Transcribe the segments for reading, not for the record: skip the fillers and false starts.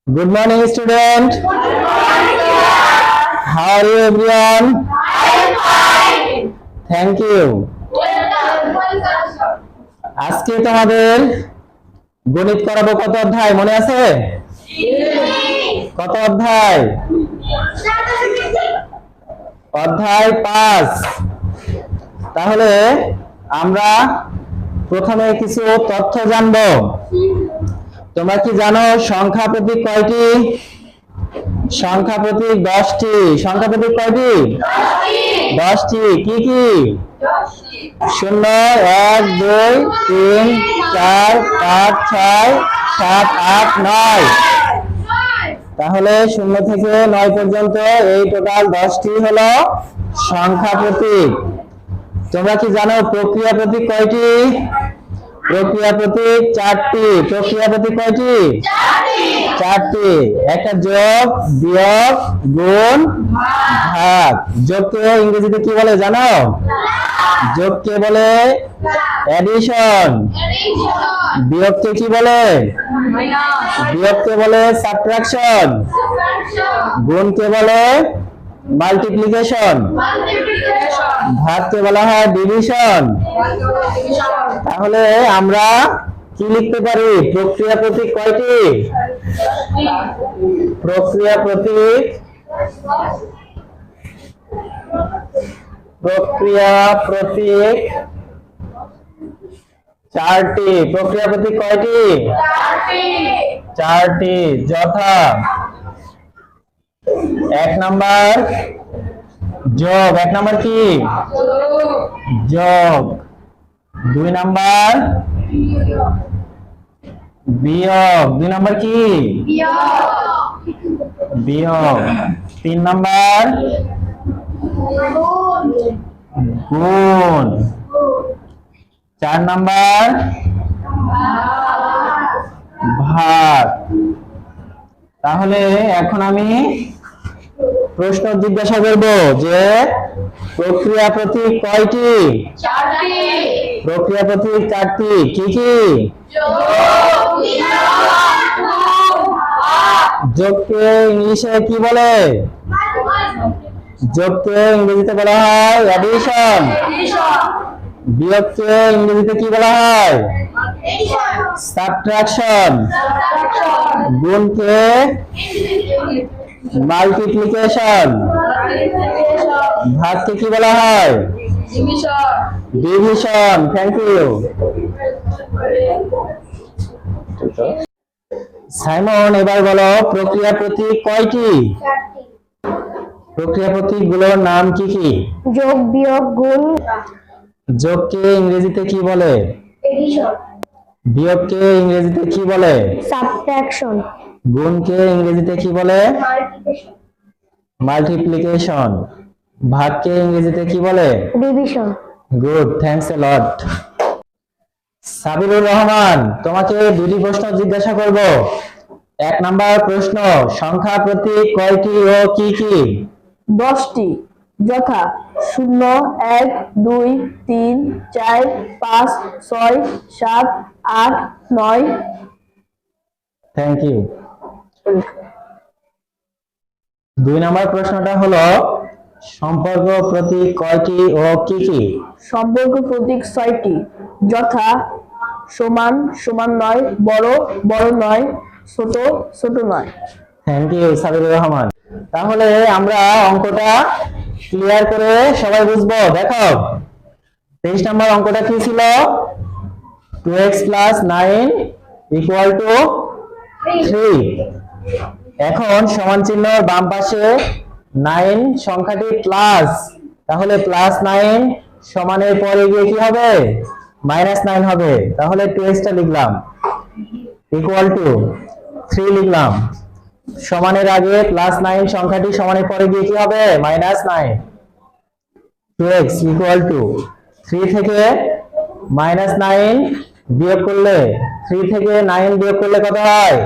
Good morning, student. Good morning, how are you, everyone? I am fine. Thank you. আজকে তোমাদের গণিত করাবো কত অধ্যায় মনে আছে? কত অধ্যায়? অধ্যায় 5। তাহলে আমরা প্রথমে কিছু তথ্য জানবো। তোমরা কি জানো সংখ্যা প্রতীক কয়টি? সংখ্যা প্রতীক 10টি। সংখ্যা প্রতীক কয়টি? 10টি। কি কি? 0 1 2 3 4 5 6 7 8 9। তাহলে 0 থেকে 9 পর্যন্ত এই টোটাল 10টি হলো সংখ্যা প্রতীক। তোমরা কি জানো প্রক্রিয়া প্রতীক কয়টি? প্রক্রিয়া প্রতীক 4টি। প্রক্রিয়া প্রতীক কয়টি? 4টি। একটা যোগ, বিয়োগ, গুণ, ভাগ। যোগকে ইংরেজিতে কি বলে জানো? যোগকে বলে অ্যাডিশন। বিয়োগকে কি বলে? বিয়োগকে বলে সাবট্রাকশন। গুণকে বলে মাল্টিপ্লিকেশন। ভাগকে বলা হয় ডিভিশন। তাহলে আমরা কি লিখতে পারি? প্রক্রিয়া প্রতীক কয়টি? প্রক্রিয়া প্রতীক প্রক্রিয়া প্রতীক 4টি। প্রক্রিয়া প্রতীক কয়টি? 4টি। যথা 1 নাম্বার যোগ। 1 নাম্বার কি? যোগ। 2 নাম্বার বিয়োগ। 2 নাম্বার কি? বিয়োগ। 3 নাম্বার গুণ। 4 নাম্বার ভাগ। তাহলে এখন আমি প্রশ্ন জিজ্ঞাসা করব যে প্রক্রিয়া প্রতীক কয়টি? 4টি। প্রক্রিয়া প্রতীক 4টি। কি কি? যোগকে ইংলিশে কি বলে? যোগকে ইংরেজিতে বলা হয় অ্যাডিশন। বিয়োগকে ইংরেজিতে কি বলা হয়? সাবট্রাকশন। গুণকে মাল্টিপ্লিকেশন। ভাগকে কি বলা হয়? ডিভিশন। Thank you. সাইমন এবার বলো প্রক্রিয়া প্রতীক কয়টি? প্রক্রিয়া প্রতীক গুলোর নাম কি কি? যোগ, বিয়োগ, গুণ। যোগকে ইংরেজিতে কি বলে? এডিশন। বিয়োগকে ইংরেজিতে কি বলে? সাবট্রাকশন। গুণকে ইংরেজিতে কি বলে? মাল্টিপ্লিকেশন। মাল্টিপ্লিকেশন। ভাগকে ইংরেজিতে কি বলে? ডিভিশন। গুড, থ্যাঙ্কস এ লট। সাবিরুর রহমান, তোমাকে দুটি প্রশ্ন জিজ্ঞাসা করব। 1 নাম্বার প্রশ্ন, সংখ্যা প্রতীক কয়টি ও কি কি? 10টি। যথা 0 1 2 3 4 5 6 7 8 9। Thank you. 2 নাম্বার প্রশ্নটা হলো সম্পর্ক প্রতীক কয়টি ও কি কি? সম্পর্ক প্রতীক 6টি। যথা সমান সমান নয়, বড় বড় নয়, ছোট ছোট নয়। Thank you Sabirur Rahman. তাহলে আমরা অঙ্কটা ক্লিয়ার করে সবাই বুঝবো। দেখো 23 নাম্বার অঙ্কটা কি ছিল? 2x + 9 = 3। এখন সমান চিহ্নর বাম পাশে 9 সংখ্যাটি প্লাস, তাহলে +9 সমানের পরে গিয়ে কি হবে? -9 হবে। তাহলে 2x টা লিখলাম = 3 লিখলাম। সমানের আগে +9 সংখ্যাটি সমানের পরে গিয়ে কি হবে? -9। 2x = 3 থেকে -9 বিয়োগ করলে 3 থেকে 9 বিয়োগ করলে কত হয়?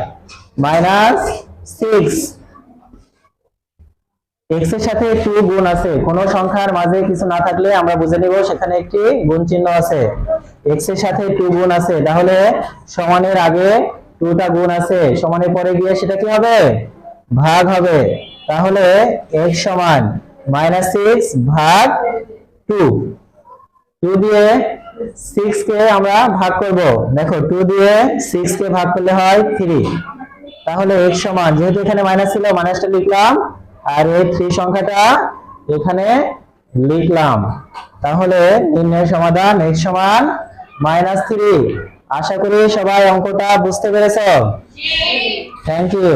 -6। x এর সাথে 2 গুণ আছে। কোন সংখ্যার মাঝে কিছু না থাকলে আমরা বুঝে নিব সেখানে একটি গুণ চিহ্ন আছে। x এর সাথে 2 গুণ আছে, তাহলে সমানের আগে 2টা গুণ আছে, সমানের পরে গিয়ে সেটা কি হবে, ভাগ হবে। তাহলে x সমান -6 ভাগ 2। 2 দিয়ে 6 কে আমরা ভাগ করব। দেখো 2 দিয়ে 6 কে ভাগ করলে হয় 3। তাহলে x সমান, যেহেতু এখানে মাইনাস ছিল মাইনাসটা লিখলাম, আর এই 3 সংখ্যাটা এখানে লিখলাম। তাহলে নির্ণয় সমাধান x সমান -3। আশা করি সবাই অঙ্কটা বুঝতে পেরেছো। Thank you.